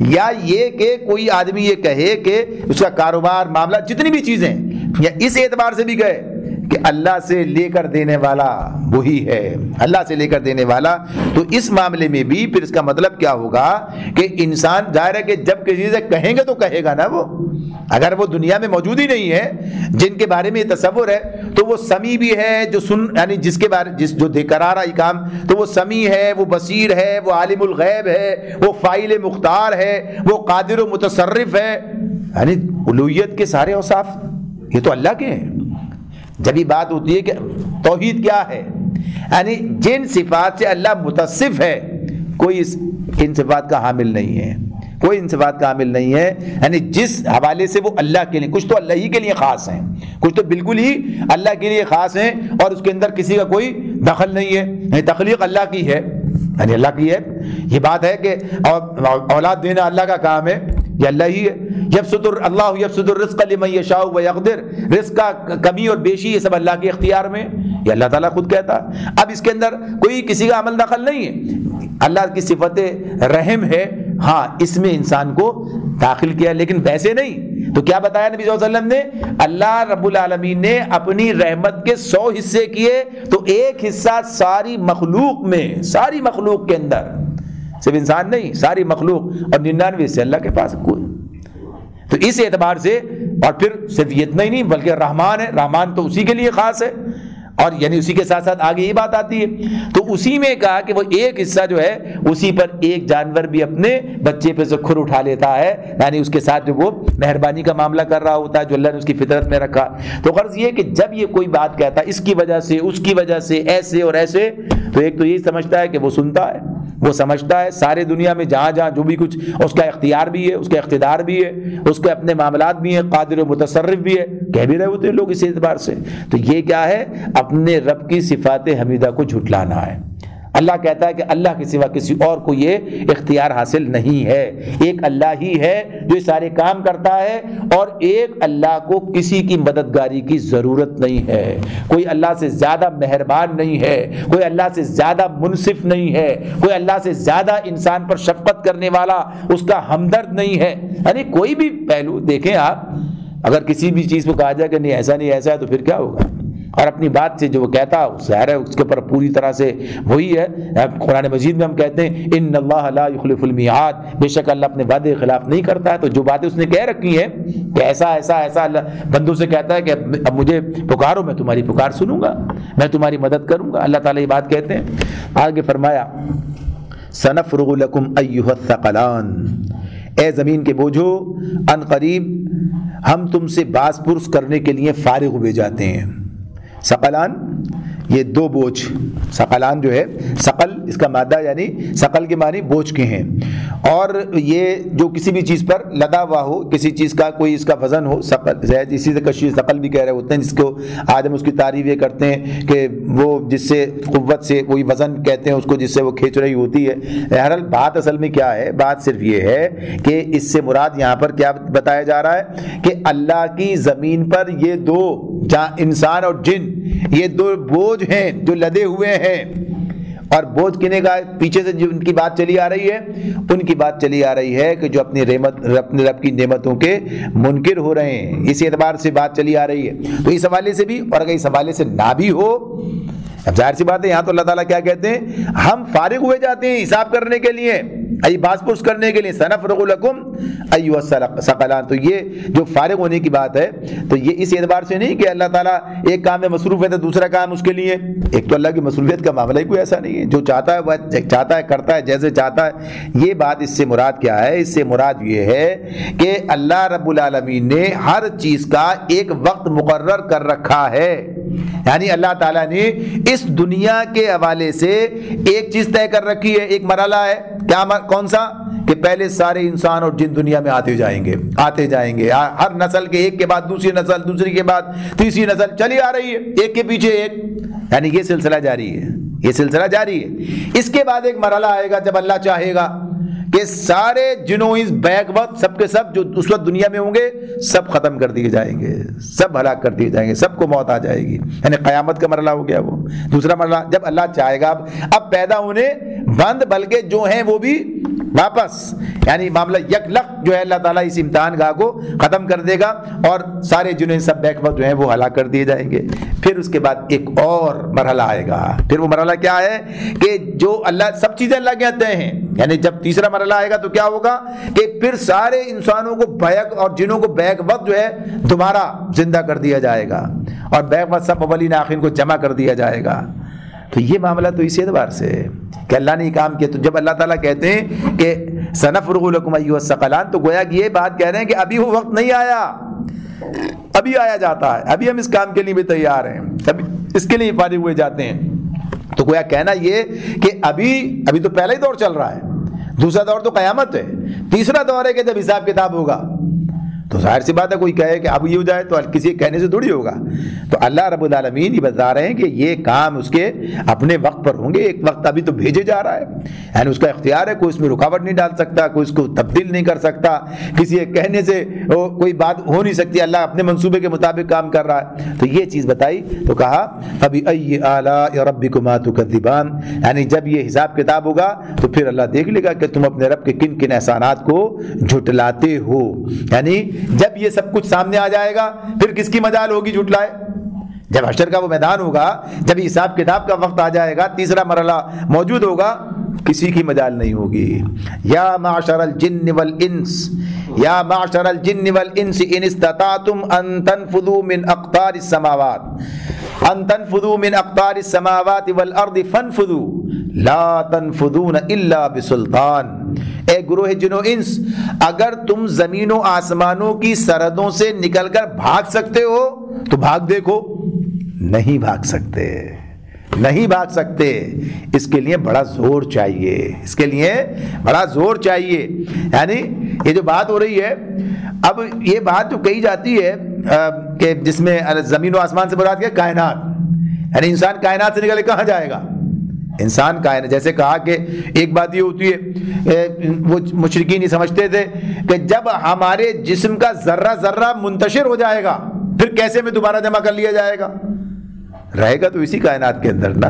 یا یہ کہ کوئی آدمی یہ کہے کہ اس کا کاروبار، معاملہ، جتنی بھی چیزیں، یا اس اعتبار سے بھی کہے کہ اللہ سے لے کر دینے والا وہی ہے، اللہ سے لے کر دینے والا، تو اس معاملے میں بھی پھر اس کا مطلب کیا ہوگا کہ انسان ظاہر ہے کہ جب کسی سے کہیں گے تو کہے گا نا، وہ اگر وہ دنیا میں موجود ہی نہیں ہے جن کے بارے میں یہ تصور ہے، تو وہ سمیع بھی ہے، جو سن، یعنی جس کے بارے جو کرا رہا یہ کام، تو وہ سمیع ہے، وہ بصیر ہے، وہ عالم الغیب ہے، وہ فاعل مختار ہے، وہ قادر و متصرف ہے، یعنی الوہیت کے سارے اوصاف یہ تو اللہ کے ہیں۔ جب یہ بات ہوتی ہے کہ توحید کیا ہے، یعنی جن صفات سے اللہ متصف ہے کوئی ان صفات کا حامل نہیں ہے، کوئی ان صفات کا حامل نہیں ہے، یعنی جس حوالے سے وہ اللہ کے لیے، کچھ تو اللہ ہی کے لیے خاص ہیں، کچھ تو بالکل ہی اللہ کے لیے خاص ہیں اور اس کے اندر کسی کا کوئی دخل نہیں ہے، یعنی تخلیق اللہ کی ہے، یعنی اللہ کی ہے۔ یہ بات ہے کہ اولاد دینا اللہ کا کام ہے، یہ اللہ ہی ہے۔ اللہ یبسط الرزق لمن یشاء ویقدر، رزق کا کمی اور بیشی یہ سب اللہ کے اختیار میں، یہ اللہ تعالیٰ خود کہتا ہے۔ اب اس کے اندر کوئی کسی کا عمل دخل نہیں ہے۔ اللہ کی صفت رحم ہے، ہاں اس میں انسان کو داخل کیا، لیکن ویسے نہیں۔ تو کیا بتایا نبی صلی اللہ علیہ وسلم نے؟ اللہ رب العالمین نے اپنی رحمت کے 100 حصے کیے تو ایک حصہ ساری مخلوق میں، ساری مخلوق کے اندر، صرف انسان نہیں، ساری مخلوق، اور 99 حصے اللہ کے پاس کوئی۔ تو اس اعتبار سے، اور پھر صرف یہ اتنا ہی نہیں بلکہ رحمان ہے، رحمان تو اسی کے لیے خاص ہے، اور یعنی اسی کے ساتھ ساتھ آگے یہ بات آتی ہے، تو اسی میں کہا کہ وہ ایک حصہ جو ہے اسی پر ایک جانور بھی اپنے بچے پہ سے کھر اٹھا لیتا ہے، یعنی اس کے ساتھ جو وہ مہربانی کا معاملہ کر رہا ہوتا ہے جو اللہ نے اس کی فطرت میں رکھا۔ تو غرض یہ کہ جب یہ کوئی بات کہتا ہے اس کی وجہ سے، اس کی وجہ سے، ایسے اور ایسے، تو ایک تو یہی سمجھتا ہے کہ وہ سنتا ہے، وہ سمجھتا ہے سارے دنیا میں جہاں جہاں جو بھی کچھ، اس کا اختیار بھی ہے، اس کا اقتدار بھی ہے، اس کے اپنے معاملات بھی ہیں، قادر و متصرف بھی ہے، کہہ بھی رہے ہوتے ہیں لوگ اس اعتبار سے۔ تو یہ کیا ہے؟ اپنے رب کی صفات حمیدہ کو جھٹلانا ہے۔ اللہ کہتا ہے کہ اللہ کے سوا کسی اور کو یہ اختیار حاصل نہیں ہے، ایک اللہ ہی ہے جو یہ سارے کام کرتا ہے، اور ایک اللہ کو کسی کی مددگاری کی ضرورت نہیں ہے، کوئی اللہ سے زیادہ مہربان نہیں ہے، کوئی اللہ سے زیادہ منصف نہیں ہے، کوئی اللہ سے زیادہ انسان پر شفقت کرنے والا، اس کا ہمدرد نہیں ہے۔ یعنی کوئی بھی پہلو دیکھیں آپ، اگر کسی بھی چیز کو کہا جائے کہ نہیں ایسا نہیں ایسا ہے، تو پھر کیا ہوگا؟ اور اپنی بات سے جو وہ کہتا ظاہر ہے اس کے اوپر پوری طرح سے وہی ہے۔ قرآن مجید میں ہم کہتے ہیں ان اللہ لا یخلف المیعاد، بے شک اللہ اپنے وعدے کے خلاف نہیں کرتا ہے۔ تو جو باتیں اس نے کہہ رکھی ہیں کہ ایسا ایسا ایسا، اللہ بندوں سے کہتا ہے کہ اب مجھے پکارو، میں تمہاری پکار سنوں گا، میں تمہاری مدد کروں گا۔ اللہ تعالیٰ یہ بات کہتے ہیں۔ آگے فرمایا سنفرغ لکم ایھا الثقلان، اے زمین کے بوجھو، ان قریب ہم تم سے باز پرس کرنے کے لیے فارغ ہوئے جاتے ہیں۔ ثقلان یہ دو بوجھ، ثقلان جو ہے، ثقل اس کا مادہ یعنی ثقل کے معنی بوجھ کے ہیں، اور یہ جو کسی بھی چیز پر لدا ہوا ہو، کسی چیز کا کوئی اس کا وزن ہو، ثقل زید، اسی سے کشی ثقل بھی کہہ رہے ہوتے ہیں، جس کو آج ہم اس کی تعریف یہ کرتے ہیں کہ وہ جس سے قوت سے کوئی وزن کہتے ہیں اس کو، جس سے وہ کھینچ رہی ہوتی ہے۔ بہرحال بات اصل میں کیا ہے؟ بات صرف یہ ہے کہ اس سے مراد یہاں پر کیا بتایا جا رہا ہے کہ اللہ کی زمین پر یہ دو، انسان اور جن، یہ دو بوجھ ہیں جو لدے ہوئے ہیں۔ اور بوجھ کنے کا پیچھے سے جو ان کی بات چلی آ رہی ہے، ان کی بات چلی آ رہی ہے کہ جو اپنی رب کی نعمتوں کے منکر ہو رہے ہیں، اس اعتبار سے بات چلی آ رہی ہے۔ تو اس حوالے سے بھی، اور اگر اس حوالے سے نہ بھی ہو، اب ظاہر سی بات ہے یہاں تو اللہ تعالیٰ کیا کہتے ہیں؟ ہم فارغ ہوئے جاتے ہیں حساب کرنے کے لیے، ای باز پرس کرنے کے لیے، سنفرغ لکم ایھا الثقلان۔ تو یہ جو فارغ ہونے کی بات ہے، تو یہ اس اعتبار سے نہیں کہ اللہ تعالیٰ ایک کام میں مصروف ہے تو دوسرا کام اس کے لیے، ایک تو اللہ کی مصروفیت کا معاملہ ہی کوئی ایسا نہیں ہے، جو چاہتا ہے وہ چاہتا ہے، کرتا ہے جیسے چاہتا ہے۔ یہ بات اس سے مراد کیا ہے؟ اس سے مراد یہ ہے کہ اللہ رب العالمین نے ہر چیز کا ایک وقت مقرر کر رکھا ہے، یعنی اللہ تعالیٰ نے اس دنیا کے حوالے سے ایک چیز طے کر رکھی ہے، ایک مرحلہ ہے، کیا کون سا؟ کہ پہلے سارے انسان اور جن دنیا میں آتے جائیں گے، ہر نسل کے ایک کے بعد دوسری نسل، دوسری کے بعد تیسری نسل چلی آ رہی ہے، ایک کے پیچھے ایک، یعنی یہ سلسلہ جاری ہے، یہ سلسلہ جاری ہے۔ اس کے بعد ایک مرحلہ آئے گا جب اللہ چاہے گا کہ سارے جنوں انس بیک وقت سب کے سب جو اس وقت دنیا میں ہوں گے سب ختم کر دیے جائیں گے، سب ہلاک کر دیے جائیں گے، سب کو موت آ جائے گی، یعنی قیامت کا مرحلہ ہو گیا وہ۔ دوسرا مرحلہ جب اللہ چاہے گا اب پیدا ہونے بند، بلکہ جو ہیں وہ بھی واپس، یعنی معاملہ یک لخت جو ہے اللہ تعالیٰ اس امتحان گاہ کو ختم کر دے گا اور سارے جنہیں سب بیک وقت جو ہیں وہ ہلاک کر دیے جائیں گے۔ پھر اس کے بعد ایک اور مرحلہ آئے گا، پھر وہ مرحلہ کیا ہے کہ جو اللہ سب چیزیں اللہ کے ہاتھ ہیں، یعنی جب تیسرا مرحلہ آئے گا تو کیا ہوگا کہ پھر سارے انسانوں کو بیک اور جنوں کو بیک وقت جو ہے دوبارہ زندہ کر دیا جائے گا اور بیک وقت سب اولین آخرین کو جمع کر دیا جائے گا۔ تو یہ معاملہ تو اسی اعتبار سے کہ اللہ نے یہ کام کیا۔ تو جب اللہ تعالیٰ کہتے ہیں کہ سنفرغ لکم ایھا الثقلان، تو گویا کہ یہ بات کہہ رہے ہیں کہ ابھی وہ وقت نہیں آیا، ابھی آیا جاتا ہے، ابھی ہم اس کام کے لیے بھی تیار ہیں، ابھی اس کے لیے فارغ ہوئے جاتے ہیں۔ تو گویا کہنا یہ کہ ابھی تو پہلا ہی دور چل رہا ہے، دوسرا دور تو قیامت ہے، تیسرا دور ہے کہ جب حساب کتاب ہوگا۔ تو ظاہر سی بات ہے کوئی کہے کہ اب یہ ہو جائے تو کسی کہنے سے تھوڑی ہوگا۔ تو اللہ رب العالمین یہ بتا رہے ہیں کہ یہ کام اس کے اپنے وقت پر ہوں گے، ایک وقت ابھی تو بھیجے جا رہا ہے، یعنی اس کا اختیار ہے، کوئی اس میں رکاوٹ نہیں ڈال سکتا، کوئی اس کو تبدیل نہیں کر سکتا، کسی ایک کہنے سے کوئی بات ہو نہیں سکتی، اللہ اپنے منصوبے کے مطابق کام کر رہا ہے۔ تو یہ چیز بتائی تو کہا فبأي آلاء ربكما تكذبان، یعنی جب یہ حساب کتاب ہوگا تو پھر اللہ دیکھ لے گا کہ تم اپنے رب کے کن کن احسانات کو جھٹلاتے ہو، یعنی جب یہ سب کچھ سامنے آ جائے گا پھر کس کی مجال ہوگی جھٹلائے؟ جب حشر کا وہ میدان ہوگا، جب حساب کتاب کا وقت آ جائے گا، تیسرا مرحلہ موجود ہوگا، کسی کی مجال نہیں ہوگی۔ یا معشر الجن والانس، یا معشر الجن والانس ان استطعتم ان تنفذوا من اقطار السماوات ان تنفذوا من اقطار السماوات والارض فانفذوا لا تنفذون الا بسلطان۔ اے گروہ جن و انس، اگر تم زمین و آسمانوں کی سرحدوں سے نکل کر بھاگ سکتے ہو تو بھاگ دیکھو، نہیں بھاگ سکتے، نہیں بھاگ سکتے، اس کے لیے بڑا زور چاہیے، اس کے لیے بڑا زور چاہیے۔ یعنی یہ جو بات ہو رہی ہے، اب یہ بات جو کہی جاتی ہے کہ جس میں زمین و آسمان سے مراد کیا؟ کائنات، یعنی انسان کائنات سے نکل کے کہاں جائے گا؟ انسان کائنات، جیسے کہا کہ ایک بات یہ ہوتی ہے، وہ مشرکین یہ سمجھتے تھے کہ جب ہمارے جسم کا ذرہ ذرہ منتشر ہو جائے گا پھر کیسے میں دوبارہ جمع کر لیا جائے گا؟ رہے گا تو اسی کائنات کے اندر نا،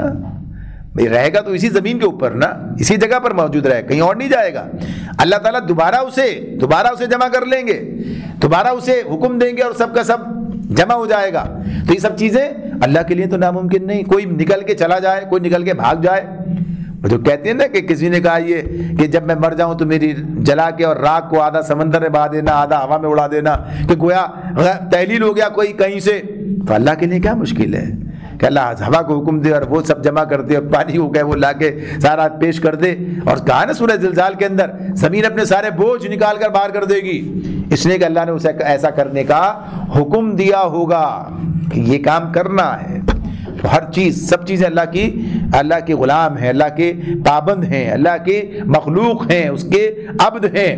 رہے گا تو اسی زمین کے اوپر نا، اسی جگہ پر موجود رہے، کہیں اور نہیں جائے گا۔ اللہ تعالیٰ دوبارہ اسے جمع کر لیں گے، دوبارہ اسے حکم دیں گے اور سب کا سب جمع ہو جائے گا۔ تو یہ سب چیزیں اللہ کے لیے تو ناممکن نہیں، کوئی نکل کے چلا جائے، کوئی نکل کے بھاگ جائے۔ وہ جو کہتے ہیں نا کہ کسی نے کہا یہ کہ جب میں مر جاؤں تو میری جلا کے اور راکھ کو آدھا سمندر میں بہا دینا، آدھا ہوا میں اڑا دینا، کہ گویا تحلیل ہو گیا کوئی کہیں سے۔ تو اللہ کے لیے کیا مشکل ہے کہ اللہ ہوا کو حکم دے اور وہ سب جمع کر دے، اور پانی ہو گیا وہ لا کے سارا پیش کر دے، اور کہا نا سورہ زلزال کے اندر زمین اپنے سارے بوجھ نکال کر باہر کر دے گی، اس لیے کہ اللہ نے اسے ایسا کرنے کا حکم دیا ہوگا کہ یہ کام کرنا ہے۔ ہر چیز، سب چیزیں اللہ کے غلام ہیں، اللہ کے پابند ہیں، اللہ کے مخلوق ہیں، اس کے عبد ہیں،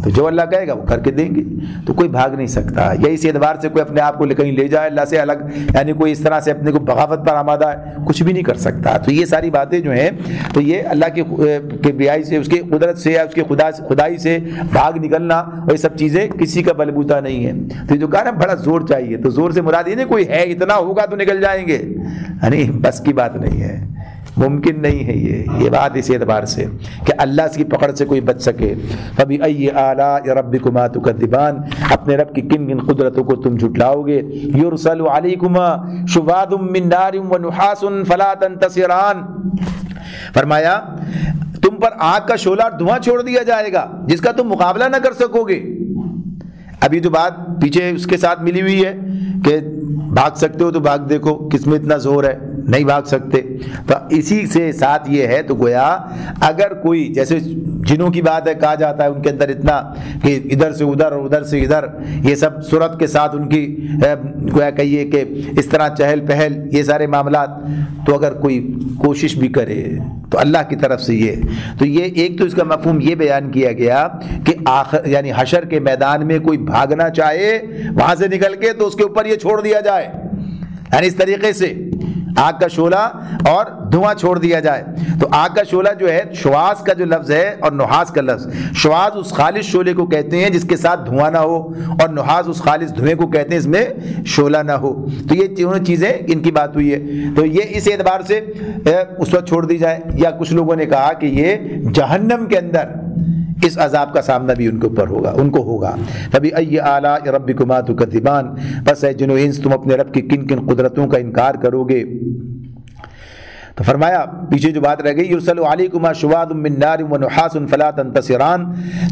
تو جو اللہ کہے گا وہ کر کے دیں گے، تو کوئی بھاگ نہیں سکتا۔ یا اس اعتبار سے کوئی اپنے آپ کو کہیں لے جائے اللہ سے الگ، یعنی کوئی اس طرح سے اپنے کو بغاوت پر آمادہ ہے، کچھ بھی نہیں کر سکتا۔ تو یہ ساری باتیں جو ہیں تو یہ اللہ کے بیائی سے، اس کی قدرت سے یا اس کے خدائی سے بھاگ نکلنا، اور یہ سب چیزیں کسی کا بلبوتا نہیں ہے۔ تو جو کہا نا بڑا زور چاہیے، تو زور سے مراد یہ نہیں کوئی ہے اتنا ہوگا تو نکل جائیں گے، یعنی بس کی بات نہیں ہے، ممکن نہیں ہے یہ بات اس اعتبار سے کہ اللہ کی پکڑ سے کوئی بچ سکے۔ فَبِأَيِّ آلَاءِ رَبِّكُمَا تُكَذِّبَانِ، اپنے رب کی کن کن قدرتوں کو تم جھٹلاؤ گے۔ يُرْسَلُ عَلَيْكُمَا شُوَاظٌ مِّن نَارٍ وَنُحَاسٌ فَلَا تَنتَصِرَانِ، فرمایا تم پر آگ کا شعلہ اور دھواں چھوڑ دیا جائے گا جس کا تم مقابلہ نہ کر سکو گے۔ ابھی جو بات پیچھے اس کے ساتھ ملی ہوئی ہے کہ بھاگ سکتے ہو تو بھاگ دیکھو، کس میں اتنا زور ہے، نہیں بھاگ سکتے۔ تو اسی سے ساتھ یہ ہے، تو گویا اگر کوئی جیسے جنوں کی بات ہے، کہا جاتا ہے ان کے اندر اتنا کہ ادھر سے ادھر اور ادھر سے ادھر، یہ سب سرعت کے ساتھ ان کی گویا کہیے کہ اس طرح چہل پہل، یہ سارے معاملات، تو اگر کوئی کوشش بھی کرے تو اللہ کی طرف سے تو یہ ایک تو اس کا مفہوم یہ بیان کیا گیا کہ آخر یعنی حشر کے میدان میں کوئی بھاگنا چاہے وہاں سے نکل کے تو اس کے اوپر یہ چھوڑ دیا جائے، یعنی اس طریقے سے آگ کا شعلہ اور دھواں چھوڑ دیا جائے. تو آگ کا شعلہ جو ہے شواز کا جو لفظ ہے اور نحاس کا لفظ, شواز اس خالص شعلے کو کہتے ہیں جس کے ساتھ دھواں نہ ہو, اور نحاس اس خالص دھویں کو کہتے ہیں اس میں شعلہ نہ ہو. تو یہ تینوں چیزیں ان کی بات ہوئی ہے. تو یہ اس اعتبار سے اس وقت چھوڑ دی جائے. یا کچھ لوگوں نے کہا کہ یہ جہنم کے اندر اس عذاب کا سامنا بھی ان کے اوپر ہوگا, ان کو ہوگا. فبأي آلاء ربكما تكذبان, پس اے جن و انس تم اپنے رب کی کن کن قدرتوں کا انکار کرو گے. تو فرمایا پیچھے جو بات رہ گئی, یرسل علیکما شواظ من نار ونحاس فلا تنتصران,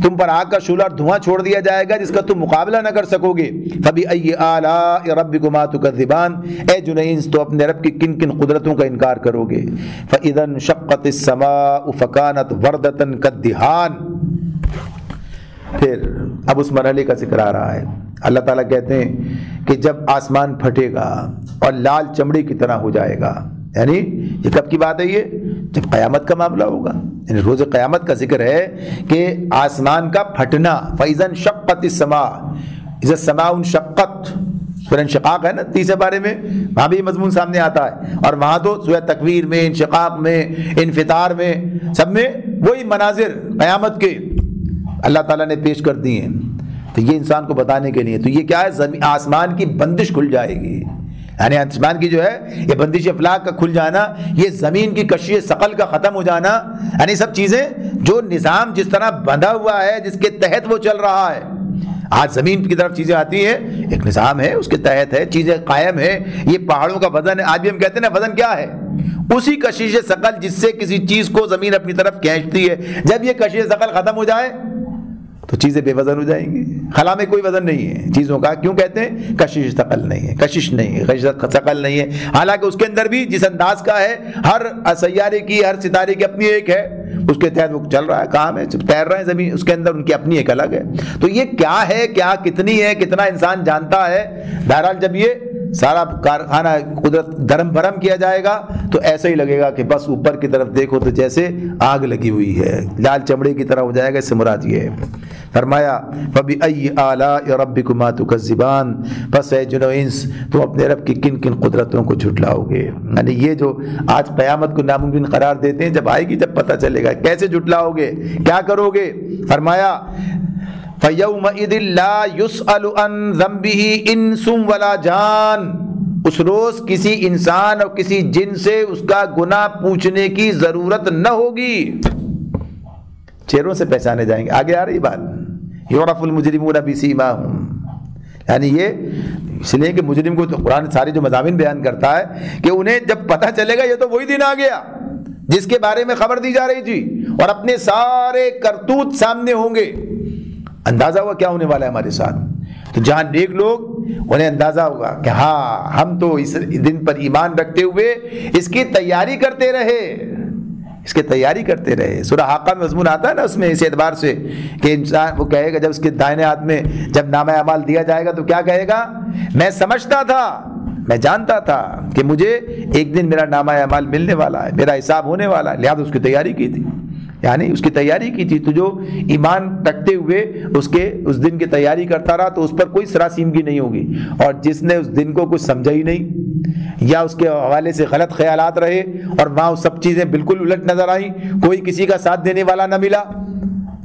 تم پر آگ کا شعلہ اور دھواں چھوڑ دیا جائے گا جس کا تم مقابلہ نہ کر سکو گے. فبأي آلاء ربكما تكذبان, اے جن و انس تو اپنے رب کی کن کن قدرتوں کا انکار کرو گے. فاذا انشقت السماء فكانت وردة كالدهان. پھر اب اس مرحلے کا ذکر آ رہا ہے. اللہ تعالیٰ کہتے ہیں کہ جب آسمان پھٹے گا اور لال چمڑی کی طرح ہو جائے گا, یعنی یہ کب کی بات ہے؟ یہ جب قیامت کا معاملہ ہوگا, یعنی روز قیامت کا ذکر ہے کہ آسمان کا پھٹنا. فَإِذَا انشَقَّتِ السَّمَاءُ, اِذَا السَّمَاءُ انشَقَّتْ, سورہ انشقاق ہے نا تیسرے بارے میں, وہاں بھی مضمون سامنے آتا ہے. اور وہاں تو سورہ تکویر میں, انشقاق میں, انفطار میں, سب میں وہی مناظر قیامت کے اللہ تعالیٰ نے پیش کر دی ہیں. تو یہ انسان کو بتانے کے لیے, تو یہ کیا ہے؟ آسمان کی بندش کھل جائے گی, یعنی آسمان کی جو ہے یہ بندش افلاک کا کھل جانا, یہ زمین کی کشش ثقل کا ختم ہو جانا, یعنی سب چیزیں جو نظام جس طرح بندھا ہوا ہے جس کے تحت وہ چل رہا ہے. آج زمین کی طرف چیزیں آتی ہیں, ایک نظام ہے اس کے تحت ہے, چیزیں قائم ہیں. یہ پہاڑوں کا وزن ہے, آج بھی ہم کہتے ہیں نا وزن کیا ہے؟ اسی کشش ثقل جس سے کسی چیز کو زمین اپنی طرف کھینچتی ہے. جب یہ کشش ثقل ختم ہو جائے تو چیزیں بے وزن ہو جائیں گی. خلا میں کوئی وزن نہیں ہے چیزوں کا, کیوں کہتے ہیں؟ کشش ثقل نہیں ہے, کشش نہیں ہے, کشش ثقل نہیں ہے. حالانکہ اس کے اندر بھی جس انداز کا ہے, ہر سیارے کی, ہر ستارے کی اپنی ایک ہے, اس کے تحت وہ چل رہا ہے, کام ہے, تیر رہے ہیں زمین, اس کے اندر ان کی اپنی ایک الگ ہے. تو یہ کیا ہے, کیا کتنی ہے, کتنا انسان جانتا ہے. بہرحال جب یہ سارا کارخانہ قدرت درم برم کیا جائے گا تو ایسا ہی لگے گا کہ بس اوپر کی طرف دیکھو تو جیسے آگ لگی ہوئی ہے, لال چمڑے کی طرح ہو جائے گا. اس سے مراد یہ ہے. فرمایا فبأي آلاء ربكما تكذبان, پس اے جن و انس تم اپنے رب کی کن کن قدرتوں کو جھٹلاؤ گے. یعنی یہ جو آج قیامت کو ناممکن قرار دیتے ہیں, جب آئے گی جب پتہ چلے گا کیسے جھٹلاؤ گے, کیا کرو گے. فرمایا فَيَوْمَئِذٍ لَا يُسْأَلُ عَنْ ذَنْبِهِ إِنسٌ وَلَا جَانٌ, اس روز کسی انسان اور کسی جن سے اس کا گناہ پوچھنے کی ضرورت نہ ہوگی. چہروں سے پہچانے جائیں گے. آگے آ رہی بات, یعرف المجرمون بسیماہم, یعنی یہ اس لیے کہ مجرم کو تو قرآن سارے جو مضامین بیان کرتا ہے کہ انہیں جب پتہ چلے گا یہ تو وہی دن آ گیا جس کے بارے میں خبر دی جا رہی تھی, اور اپنے سارے کرتوت سامنے ہوں گے. اندازہ ہوا کیا ہونے والا ہے ہمارے ساتھ. تو جہاں نیک لوگ انہیں اندازہ ہوگا کہ ہاں ہم تو اس دن پر ایمان رکھتے ہوئے اس کی تیاری کرتے رہے, اس کی تیاری کرتے رہے. سورہ حاقہ میں مضمون آتا ہے نا اس میں, اس اعتبار سے کہ انسان وہ کہے گا جب اس کے دائنے ہاتھ میں جب نامہ اعمال دیا جائے گا تو کیا کہے گا؟ میں سمجھتا تھا, میں جانتا تھا کہ مجھے ایک دن میرا نامہ اعمال ملنے والا ہے, میرا حساب ہونے والا ہے, لہذا اس کی تیاری کی تھی. یعنی اس کی تیاری کی تھی. تو جو ایمان رکھتے ہوئے اس دن کی تیاری کرتا رہا تو اس پر کوئی سراسیمگی نہیں ہوگی. اور جس نے اس دن کو کچھ سمجھا ہی نہیں یا اس کے حوالے سے غلط خیالات رہے اور وہاں وہ سب چیزیں بالکل الٹ نظر آئیں, کوئی کسی کا ساتھ دینے والا نہ ملا,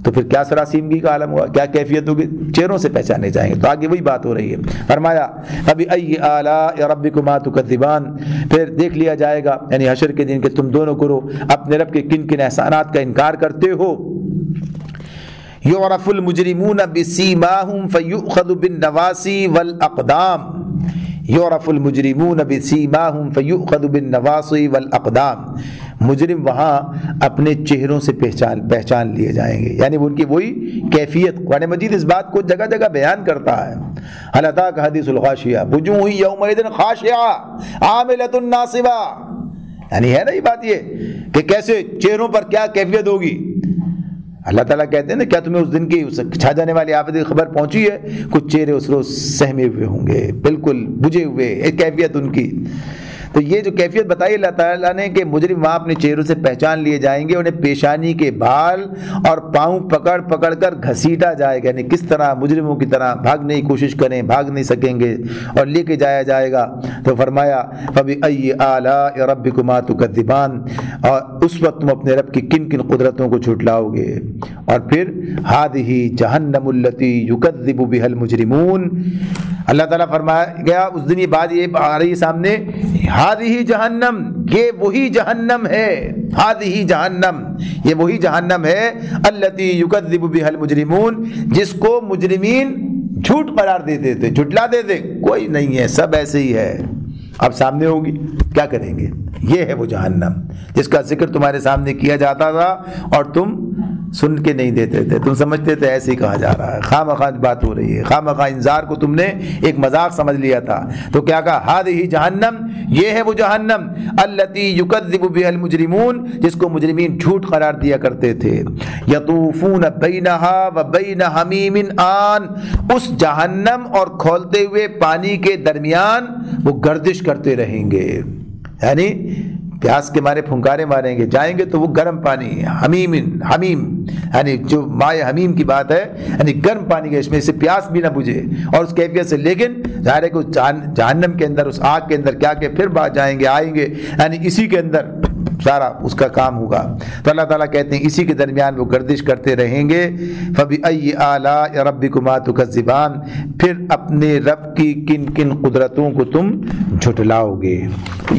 تو پھر کیا سراسیمگی کا عالم ہوا, کیا کیفیت ہوگی. چہروں سے پہچانے جائیں گے. تو آگے وہی بات ہو رہی ہے. فرمایا فبأي آلاء ربكما تكذبان, پھر دیکھ لیا جائے گا یعنی حشر کے دن کہ تم دونوں کرو اپنے رب کے کن کن احسانات کا انکار کرتے ہو. یعرف المجرمون بسیماہم فیؤخذ بالنواصی والاقدام, یعرف المجرمون بسیماہم فیؤخذ بالنواصی والاقدام, مجرم وہاں اپنے چہروں سے پہچان لیے جائیں گے. یعنی ان کی وہی کیفیت, قرآن مجید اس بات کو جگہ جگہ بیان کرتا ہے. هل أتاك حدیث الغاشیہ وجوہ یومئذ خاشعہ عاملۃ ناصبہ, یعنی ہے نا یہ بات یہ کہ کیسے چہروں پر کیا کیفیت ہوگی. اللہ تعالیٰ کہتے ہیں نا کیا تمہیں اس دن کی چھا جانے والی آفت کی خبر پہنچی ہے؟ کچھ چہرے اس روز سہمے ہوئے ہوں گے, بالکل بجھے ہوئے, ایک کیفیت ان کی. تو یہ جو کیفیت بتائی اللہ تعالیٰ نے کہ مجرم وہاں اپنے چہروں سے پہچان لیے جائیں گے، انہیں پیشانی کے بال اور پاؤں پکڑ پکڑ کر گھسیٹا جائے گا، یعنی کس طرح مجرموں کی طرح بھاگنے کی کوشش کریں، بھاگ نہیں سکیں گے اور لے کے جایا جائے گا۔ تو فرمایا فَبِأَيِّ آلَاءِ رَبِّكُمَا تُكَذِّبَانِ، اور اس وقت تم اپنے رب کی کن کن قدرتوں کو جھٹلاؤ گے۔ اور پھر هَذِهِ جَهَنَّمُ الَّتِي يُكَذِّبُ بِهَا الْمُجْرِمُونَ، اللہ تعالیٰ فرمایا گیا اس دن یہ بات یہ آ رہی سامنے، هَذِهِ جہنم، یہ وہی جہنم ہے، هَذِهِ جہنم، یہ وہی جہنم ہے، الَّتِي يُكَذِّبُ بِهَا الْمُجْرِمُونَ، جس کو مجرمین جھوٹ قرار دیتے تھے، جھٹلا دیتے، کوئی نہیں ہے، سب ایسے ہی ہے۔ اب سامنے ہوگی کیا کریں گے؟ یہ ہے وہ جہنم جس کا ذکر تمہارے سامنے کیا جاتا تھا اور تم سن کے نہیں دیتے تھے، تم سمجھتے تھے ایسے ہی کہا جا رہا ہے، خواہ مخواہ بات ہو رہی ہے، خواہ مخواہ انذار کو تم نے ایک مذاق سمجھ لیا تھا۔ تو کیا کہا؟ ہذہ جہنم، یہ ہے وہ جہنم، التی یکذب بها المجرمون، جس کو مجرمین جھوٹ قرار دیا کرتے تھے۔ یطوفون بینہا وبین حمیم آن، اس جہنم اور کھولتے ہوئے پانی کے درمیان وہ گردش کرتے رہیں گے، یعنی پیاس کے مارے پھنکارے ماریں گے، جائیں گے تو وہ گرم پانی، حمیم یعنی جو مائع حمیم کی بات ہے، یعنی گرم پانی ہے، اس میں سے پیاس بھی نہ بجھے اور اس کیفیت سے، لیکن ظاہر ہے کہ جہنم کے اندر، اس آگ کے اندر کیا کہ پھر بعد جائیں گے، آئیں گے، یعنی اسی کے اندر سارا اس کا کام ہوگا۔ تو اللہ تعالیٰ کہتے ہیں اسی کے درمیان وہ گردش کرتے رہیں گے۔ فَبِأَيِّ آلَاءِ رَبِّكُمَا تُكَذِّبَانِ، پھر اپنے رب کی کن کن قدرتوں کو تم جھٹلاؤ گے۔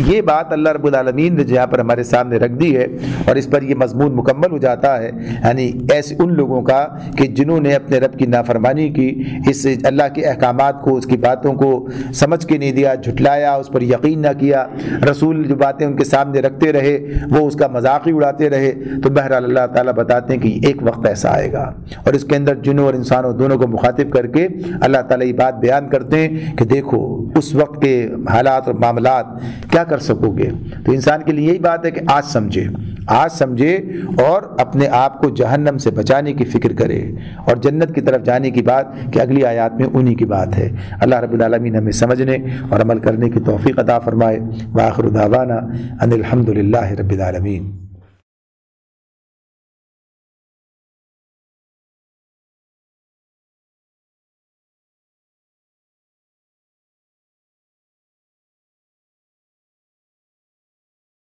یہ بات اللہ رب العالمین نے جہاں پر ہمارے سامنے رکھ دی ہے، اور اس پر یہ مضمون مکمل ہو جاتا ہے، یعنی ایسے ان لوگوں کا کہ جنہوں نے اپنے رب کی نافرمانی کی، اس اللہ کے احکامات کو، اس کی باتوں کو سمجھ کے نہیں دیا، جھٹلایا، اس پر یقین نہ کیا، رسول جو باتیں ان کے سامنے رکھتے رہے وہ اس کا مذاق ہی اڑاتے رہے۔ تو بہرحال اللہ تعالیٰ بتاتے ہیں کہ ایک وقت ایسا آئے گا، اور اس کے اندر جنوں اور انسانوں دونوں کو مخاطب کر کے اللہ تعالیٰ یہ بات بیان کرتے ہیں کہ دیکھو اس وقت کے حالات اور معاملات کیا کر سکو گے۔ تو انسان کے لیے یہی بات ہے کہ آج سمجھے اور اپنے آپ کو جہنم سے بچانے کی فکر کرے، اور جنت کی طرف جانے کی بات کہ اگلی آیات میں انہی کی بات ہے۔ اللہ رب العالمین ہمیں سمجھنے اور عمل کرنے کی توفیق عطا فرمائے۔ وآخر دعوانا ان الحمد للہ رب العالمین۔